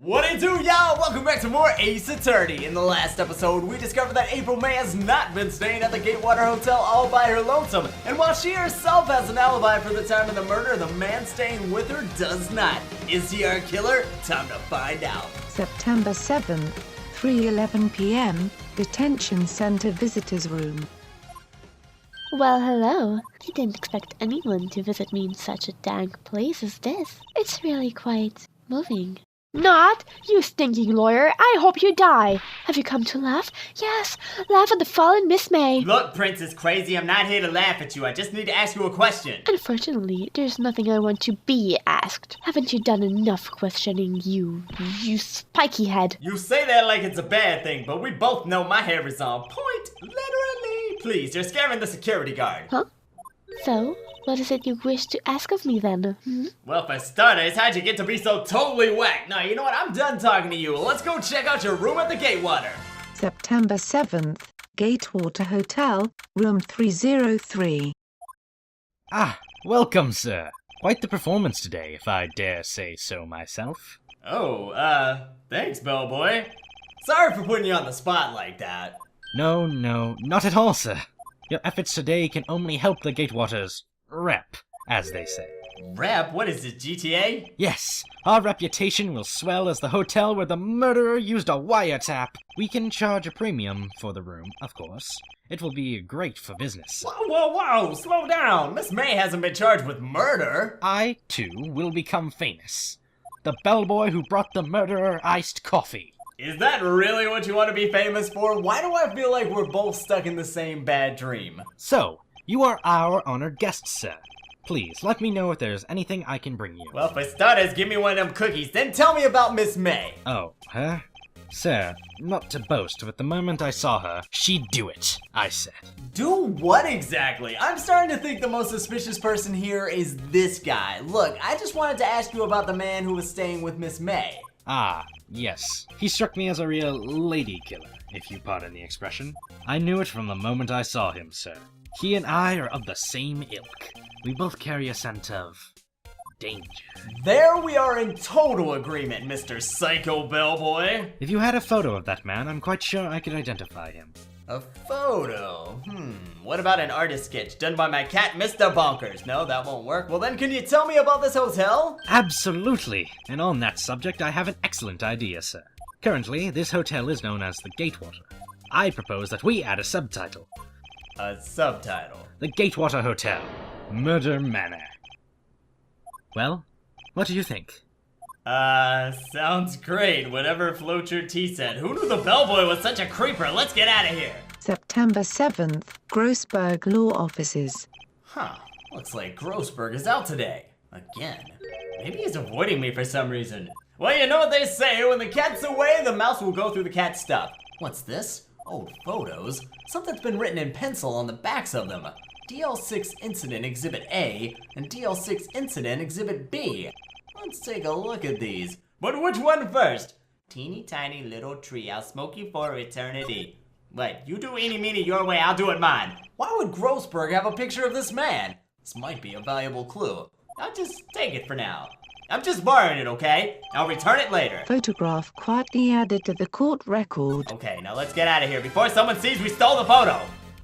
What it do, y'all? Welcome back to more Ace Attorney. In the last episode, we discovered that April May has not been staying at the Gatewater Hotel all by her lonesome. And while she herself has an alibi for the time of the murder, the man staying with her does not. Is he our killer? Time to find out. September 7th, 3:11 p.m., Detention Center Visitors Room. Well, hello. I didn't expect anyone to visit me in such a dank place as this. It's really quite moving. Not, you stinking lawyer. I hope you die. Have you come to laugh? Yes, laugh at the fallen Miss May. Look, Princess Crazy, I'm not here to laugh at you. I just need to ask you a question. Unfortunately, there's nothing I want to be asked. Haven't you done enough questioning, you spiky head? You say that like it's a bad thing, but we both know my hair is on point, literally. Please, you're scaring the security guard. Huh? So, what is it you wish to ask of me then? Well, for starters, how'd you get to be so totally whack? Now, you know what? I'm done talking to you. Let's go check out your room at the Gatewater. September 7th, Gatewater Hotel, room 303. Ah, welcome, sir. Quite the performance today, if I dare say so myself. Oh, thanks, bellboy. Sorry for putting you on the spot like that. No, not at all, sir. Your efforts today can only help the Gatewater's rep, as they say. Rep? What is it, GTA? Yes, our reputation will swell as the hotel where the murderer used a wiretap. We can charge a premium for the room, of course. It will be great for business. Whoa, slow down. Miss May hasn't been charged with murder. I, too, will become famous. The bellboy who brought the murderer iced coffee. Is that really what you want to be famous for? Why do I feel like we're both stuck in the same bad dream? So, you are our honored guest, sir. Please, let me know if there's anything I can bring you. Well, for starters, give me one of them cookies, then tell me about Miss May. Oh, her? Sir, not to boast, but the moment I saw her, she'd do it, I said. Do what exactly? I'm starting to think the most suspicious person here is this guy. Look, I just wanted to ask you about the man who was staying with Miss May. Ah, yes. He struck me as a real lady killer, if you pardon the expression. I knew it from the moment I saw him, sir. He and I are of the same ilk. We both carry a scent of danger. There we are in total agreement, Mr. Psycho Bellboy. If you had a photo of that man, I'm quite sure I could identify him. A photo? What about an artist sketch done by my cat, Mr. Bonkers? No, that won't work. Well then, can you tell me about this hotel? Absolutely! And on that subject, I have an excellent idea, sir. Currently, this hotel is known as the Gatewater. I propose that we add a subtitle. A subtitle? The Gatewater Hotel. Murder Manor. Well, what do you think? Sounds great. Whatever floats your tea said. Who knew the bellboy was such a creeper? Let's get out of here. September 7th, Grossberg Law Offices. Huh. Looks like Grossberg is out today. Again. Maybe he's avoiding me for some reason. Well, you know what they say. When the cat's away, the mouse will go through the cat's stuff. What's this? Old photos? Something's been written in pencil on the backs of them. DL6 Incident Exhibit A and DL6 Incident Exhibit B. Let's take a look at these. But which one first? Teeny tiny little tree, I'll smoke you for eternity. Wait, you do eeny meeny your way, I'll do it mine. Why would Grossberg have a picture of this man? This might be a valuable clue. I'll just take it for now. I'm just borrowing it, okay? I'll return it later. Photograph quietly added to the court record. Okay, now let's get out of here before someone sees we stole the photo.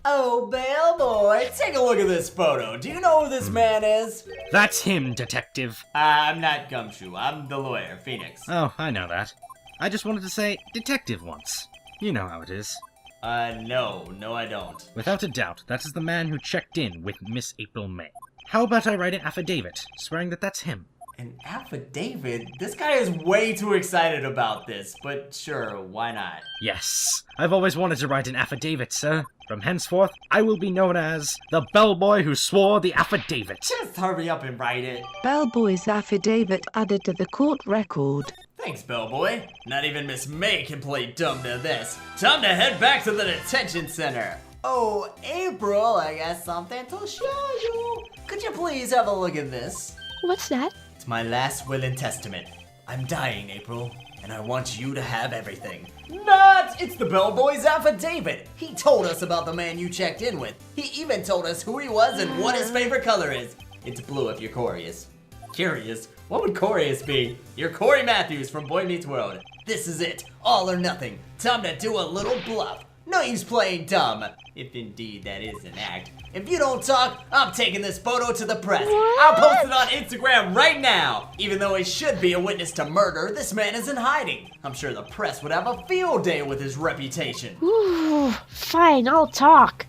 Oh, bellboy, take a look at this photo. Do you know who this man is? That's him, detective. I'm not Gumshoe. I'm the lawyer, Phoenix. Oh, I know that. I just wanted to say detective once. You know how it is. No, I don't. Without a doubt, that is the man who checked in with Miss April May. How about I write an affidavit, swearing that that's him? An affidavit? This guy is way too excited about this, but sure, why not? Yes, I've always wanted to write an affidavit, sir. From henceforth, I will be known as the bellboy who swore the affidavit. Just hurry up and write it. Bellboy's affidavit added to the court record. Thanks, bellboy. Not even Miss May can play dumb to this. Time to head back to the detention center. Oh, April, I got something to show you. Could you please have a look at this? What's that? It's my last will and testament. I'm dying, April, and I want you to have everything. Not! It's the bellboy's affidavit. He told us about the man you checked in with. He even told us who he was and what his favorite color is. It's blue if you're curious. Curious? What would Coreyus be? You're Corey Matthews from Boy Meets World. This is it. All or nothing. Time to do a little bluff. No use playing dumb. If indeed that is an act. If you don't talk, I'm taking this photo to the press. What? I'll post it on Instagram right now. Even though he should be a witness to murder, this man is in hiding. I'm sure the press would have a field day with his reputation. Ooh, fine, I'll talk.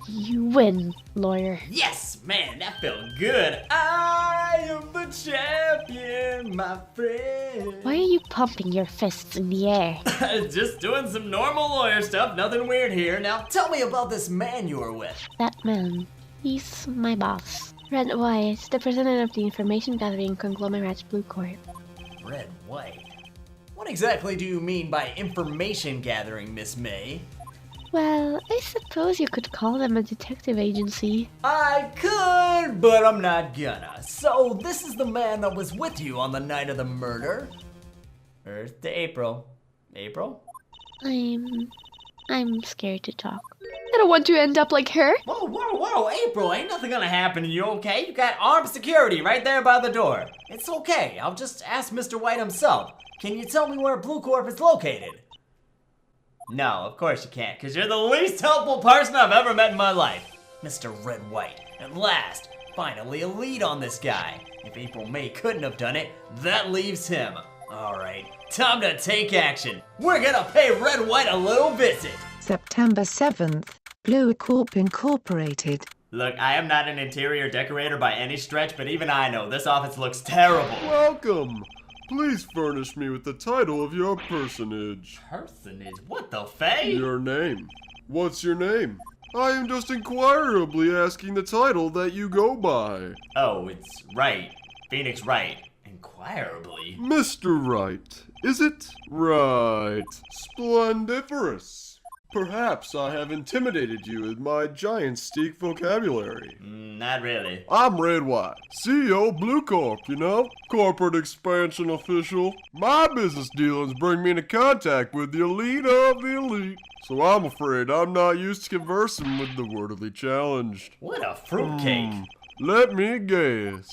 You win, lawyer. Yes, man, that felt good. I am the champion, my friend. Why are you pumping your fists in the air? Just doing some normal lawyer stuff, nothing weird here. Now tell me about this man you were with. That man, he's my boss. Red White, the president of the information gathering conglomerate Blue Corp. Red White? What exactly do you mean by information gathering, Miss May? Well, I suppose you could call them a detective agency. I could, but I'm not gonna. So this is the man that was with you on the night of the murder? Earth to April. April? I'm scared to talk. I don't want to end up like her. Whoa, April, ain't nothing gonna happen to you, okay? You got armed security right there by the door. It's okay, I'll just ask Mr. White himself. Can you tell me where Blue Corp is located? No, of course you can't, because you're the least helpful person I've ever met in my life. Mr. Red White, at last, finally a lead on this guy. If April May couldn't have done it, that leaves him. Alright, time to take action. We're gonna pay Red White a little visit. September 7th, Blue Corp Incorporated. Look, I am not an interior decorator by any stretch, but even I know this office looks terrible. Welcome. Please furnish me with the title of your personage. Personage? What the fay? Your name. What's your name? I am just inquirably asking the title that you go by. Oh, it's Wright. Phoenix Wright. Inquirably? Mr. Wright, is it? Right. Splendiferous. Perhaps I have intimidated you with my giant-steak vocabulary. Not really. I'm Red White, CEO Blue Corp, you know? Corporate expansion official. My business dealings bring me into contact with the elite of the elite. So I'm afraid I'm not used to conversing with the wordily challenged. What a fruitcake. Let me guess.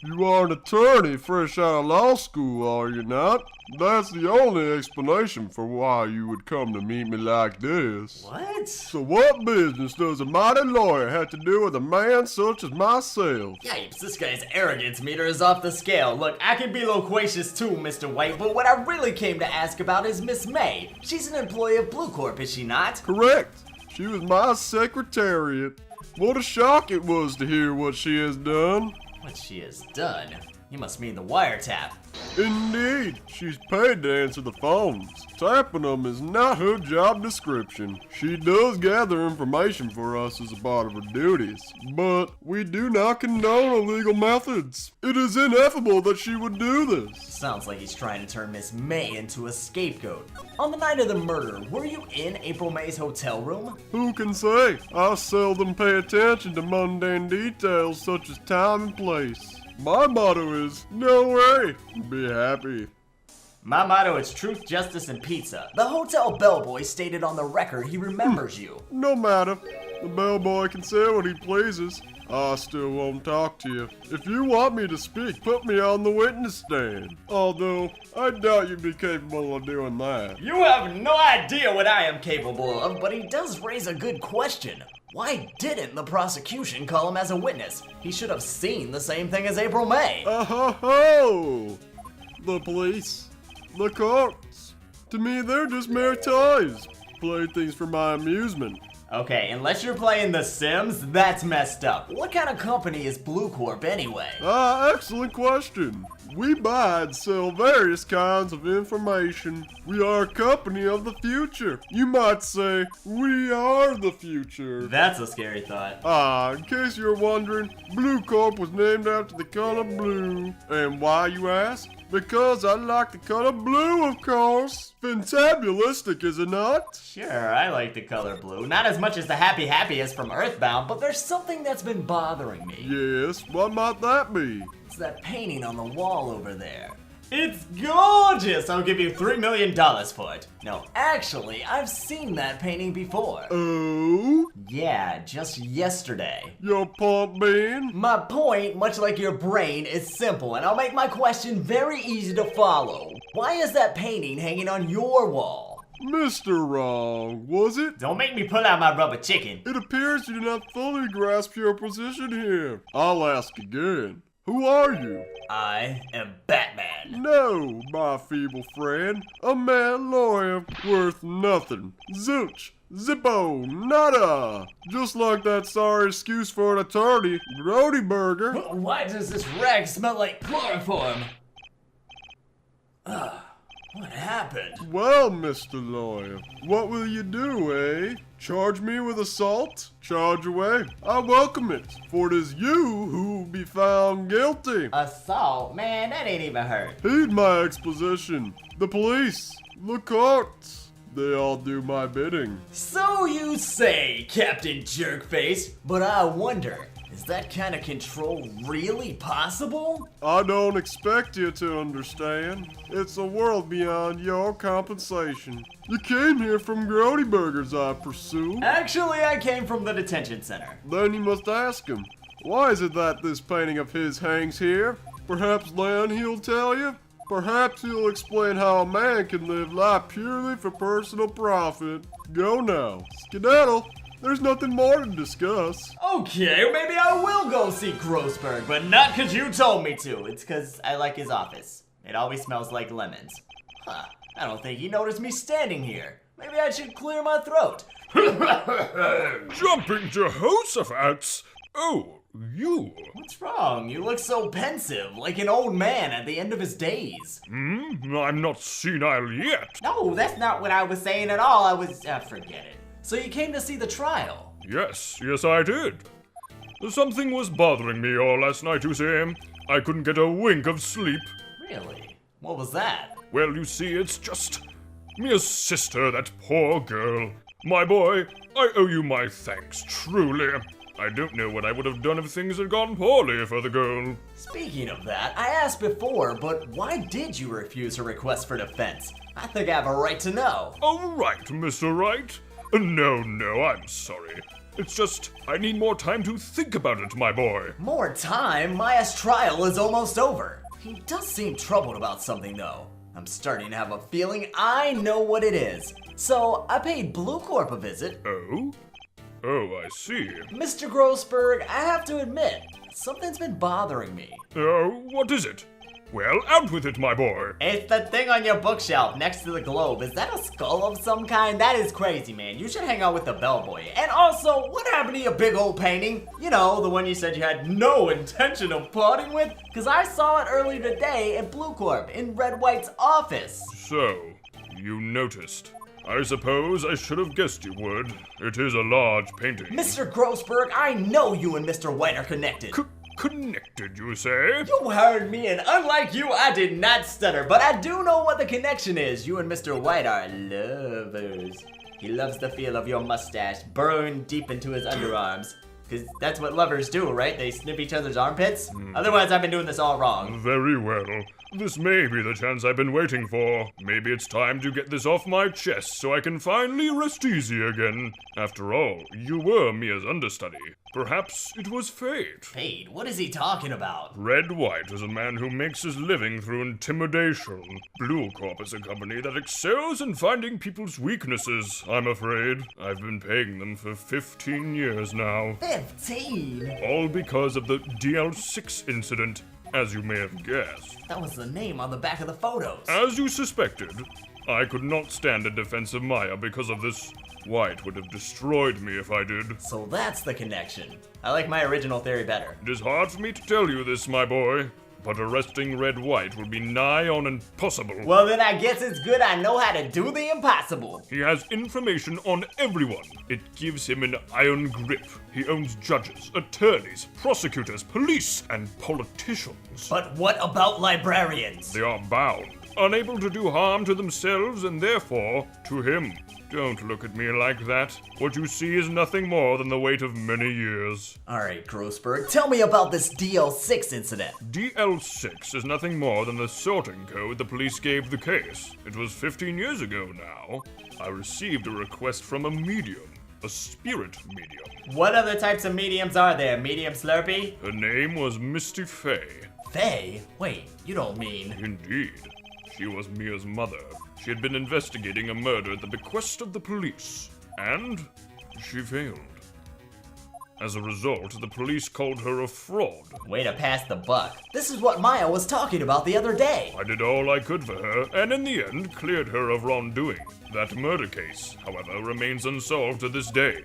You are an attorney fresh out of law school, are you not? That's the only explanation for why you would come to meet me like this. What? So what business does a mighty lawyer have to do with a man such as myself? Yipes, this guy's arrogance meter is off the scale. Look, I can be loquacious too, Mr. White, but what I really came to ask about is Miss May. She's an employee of Blue Corp, is she not? Correct. She was my secretariat. What a shock it was to hear what she has done. What she has done? You must mean the wiretap. Indeed, she's paid to answer the phones. Tapping them is not her job description. She does gather information for us as a part of her duties, but we do not condone illegal methods. It is ineffable that she would do this. Sounds like he's trying to turn Miss May into a scapegoat. On the night of the murder, were you in April May's hotel room? Who can say? I seldom pay attention to mundane details such as time and place. My motto is, no way, be happy. My motto is truth, justice, and pizza. The hotel bellboy stated on the record he remembers you. No matter. The bellboy can say what he pleases. I still won't talk to you. If you want me to speak, put me on the witness stand. Although, I doubt you'd be capable of doing that. You have no idea what I am capable of, but he does raise a good question. Why didn't the prosecution call him as a witness? He should have seen the same thing as April May. Oh! The police. The courts. To me, they're just mere toys. Playthings for my amusement. Okay, unless you're playing The Sims, that's messed up. What kind of company is Blue Corp anyway? Excellent question. We buy and sell various kinds of information. We are a company of the future. You might say, we are the future. That's a scary thought. In case you're wondering, Blue Corp was named after the color blue. And why, you ask? Because I like the color blue, of course. Fantabulistic, is it not? Sure, I like the color blue. Not as much as the Happy Happiest from Earthbound, but there's something that's been bothering me. Yes, what might that be? It's that painting on the wall over there. It's gorgeous! I'll give you $3 million for it. No, actually, I've seen that painting before. Oh? Yeah, just yesterday. Your point being? My point, much like your brain, is simple, and I'll make my question very easy to follow. Why is that painting hanging on your wall? Mr. Wrong, was it? Don't make me pull out my rubber chicken. It appears you do not fully grasp your position here. I'll ask again. Who are you? I am Batman. No, my feeble friend. A mad lawyer worth nothing. Zilch. Zippo. Nada. Just like that sorry excuse for an attorney, Grody Burger. Why does this rag smell like chloroform? What happened? Well, Mr. Lawyer, what will you do, eh? Charge me with assault? Charge away. I welcome it, for it is you who will be found guilty. Assault? Man, that ain't even hurt. Heed my exposition. The police, the courts, they all do my bidding. So you say, Captain Jerkface, but I wonder, is that kind of control really possible? I don't expect you to understand. It's a world beyond your compensation. You came here from Grody Burgers, I presume. Actually, I came from the detention center. Then you must ask him. Why is it that this painting of his hangs here? Perhaps then he'll tell you? Perhaps he'll explain how a man can live life purely for personal profit. Go now. Skedaddle. There's nothing more to discuss. Okay, maybe I will go see Grossberg, but not because you told me to. It's because I like his office. It always smells like lemons. Huh, I don't think he noticed me standing here. Maybe I should clear my throat. Jumping Jehoshaphat's? Oh, you. What's wrong? You look so pensive, like an old man at the end of his days. I'm not senile yet. No, that's not what I was saying at all. I was, forget it. So you came to see the trial? Yes, I did. Something was bothering me all last night, you see. I couldn't get a wink of sleep. Really? What was that? Well, you see, it's just Mia's sister, that poor girl. My boy, I owe you my thanks, truly. I don't know what I would have done if things had gone poorly for the girl. Speaking of that, I asked before, but why did you refuse her request for defense? I think I have a right to know. Oh, right, Mr. Wright. No, I'm sorry. It's just, I need more time to think about it, my boy. More time? Maya's trial is almost over. He does seem troubled about something, though. I'm starting to have a feeling I know what it is. So, I paid Blue Corp a visit. Oh? Oh, I see. Mr. Grossberg, I have to admit, something's been bothering me. Oh, what is it? Well, out with it, my boy. It's the thing on your bookshelf next to the globe. Is that a skull of some kind? That is crazy, man. You should hang out with the bellboy. And also, what happened to your big old painting? You know, the one you said you had no intention of parting with? Because I saw it earlier today at Blue Corp in Red White's office. So, you noticed. I suppose I should have guessed you would. It is a large painting. Mr. Grossberg, I know you and Mr. White are connected. Connected, you say? You heard me, and unlike you, I did not stutter, but I do know what the connection is. You and Mr. White are lovers. He loves the feel of your mustache burrowing deep into his underarms. Because that's what lovers do, right? They snip each other's armpits? Otherwise, I've been doing this all wrong. Very well. This may be the chance I've been waiting for. Maybe it's time to get this off my chest so I can finally rest easy again. After all, you were Mia's understudy. Perhaps it was fate. Fate? What is he talking about? Red White is a man who makes his living through intimidation. Blue Corp is a company that excels in finding people's weaknesses, I'm afraid. I've been paying them for 15 years now. 15? All because of the DL6 incident, as you may have guessed. That was the name on the back of the photos. As you suspected, I could not stand in defense of Maya because of this. White would have destroyed me if I did. So that's the connection. I like my original theory better. It is hard for me to tell you this, my boy, but arresting Red White will be nigh on impossible. Well, then I guess it's good I know how to do the impossible. He has information on everyone. It gives him an iron grip. He owns judges, attorneys, prosecutors, police, and politicians. But what about librarians? They are bound, unable to do harm to themselves and therefore to him. Don't look at me like that. What you see is nothing more than the weight of many years. Alright, Grossberg, tell me about this DL6 incident. DL6 is nothing more than the sorting code the police gave the case. It was 15 years ago now. I received a request from a medium. A spirit medium. What other types of mediums are there? Medium Slurpee? Her name was Misty Fey. Faye? Wait, you don't mean... Indeed. She was Mia's mother. She had been investigating a murder at the bequest of the police. And she failed. As a result, the police called her a fraud. Way to pass the buck. This is what Maya was talking about the other day. I did all I could for her, and in the end, cleared her of wrongdoing. That murder case, however, remains unsolved to this day.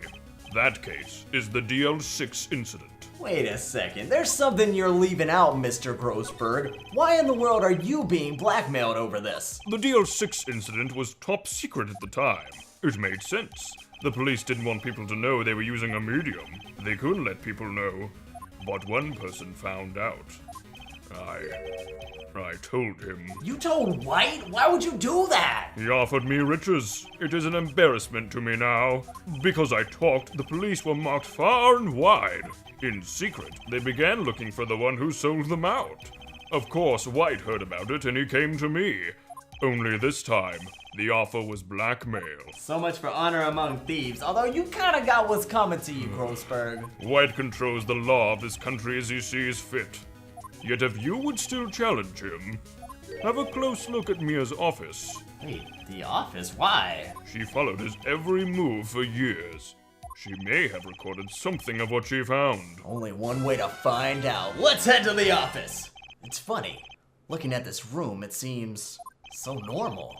That case is the DL6 incident. Wait a second, there's something you're leaving out, Mr. Grossberg. Why in the world are you being blackmailed over this? The DL6 incident was top secret at the time. It made sense. The police didn't want people to know they were using a medium. They couldn't let people know. But one person found out. I told him. You told White? Why would you do that? He offered me riches. It is an embarrassment to me now. Because I talked, the police were marked far and wide. In secret, they began looking for the one who sold them out. Of course, White heard about it and he came to me. Only this time, the offer was blackmail. So much for honor among thieves, although you kinda got what's coming to you, Grossberg. White controls the law of this country as he sees fit. Yet if you would still challenge him, have a close look at Mia's office. Wait, the office? Why? She followed his every move for years. She may have recorded something of what she found. Only one way to find out. Let's head to the office! It's funny. Looking at this room, it seems so normal.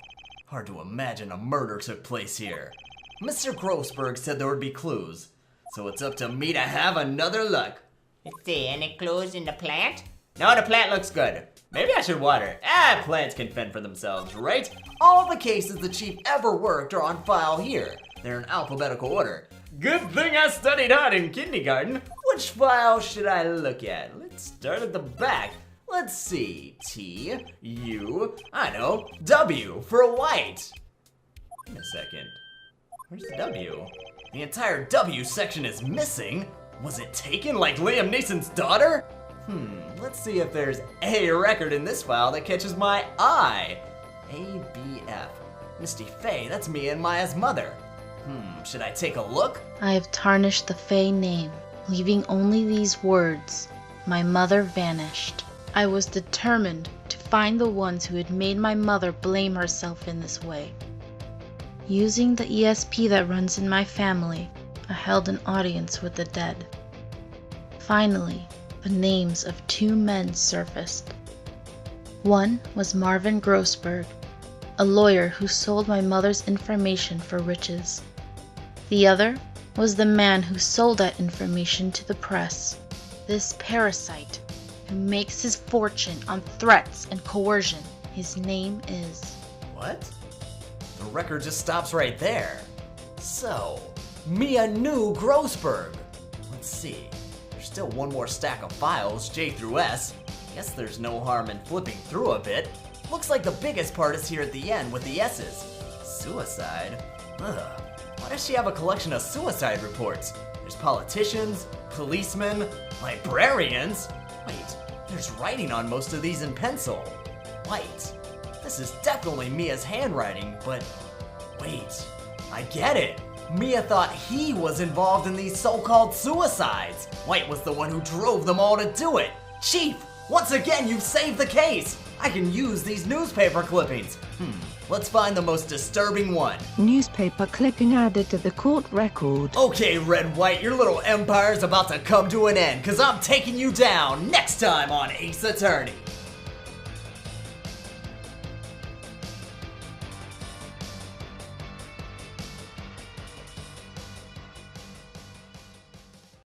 Hard to imagine a murder took place here. Mr. Grossberg said there would be clues, so it's up to me to have another look. Is there any clues in the plant? No, the plant looks good. Maybe I should water it. Plants can fend for themselves, right? All the cases the chief ever worked are on file here. They're in alphabetical order. Good thing I studied hard in kindergarten. Which file should I look at? Let's start at the back. Let's see. T, U, I know, W for White. Wait a second. Where's the W? The entire W section is missing. Was it taken like Liam Neeson's daughter? Let's see if there's a record in this file that catches my eye. ABF. Misty Fey, that's me and Maya's mother. Should I take a look? I have tarnished the Fey name, leaving only these words. My mother vanished. I was determined to find the ones who had made my mother blame herself in this way. Using the ESP that runs in my family, I held an audience with the dead. Finally, the names of two men surfaced. One was Marvin Grossberg, a lawyer who sold my mother's information for riches. The other was the man who sold that information to the press. This parasite who makes his fortune on threats and coercion. His name is... What? The record just stops right there. So, Mia knew Grossberg. Let's see. There's still one more stack of files, J through S. Guess there's no harm in flipping through a bit. Looks like the biggest part is here at the end with the S's. Suicide? Ugh. Why does she have a collection of suicide reports? There's politicians, policemen, librarians. Wait, there's writing on most of these in pencil. White. This is definitely Mia's handwriting, but wait, I get it. Mia thought he was involved in these so-called suicides. White was the one who drove them all to do it. Chief, once again you've saved the case. I can use these newspaper clippings. Let's find the most disturbing one. Newspaper clipping added to the court record. Okay, Red White, your little empire's about to come to an end, cause I'm taking you down next time on Ace Attorney.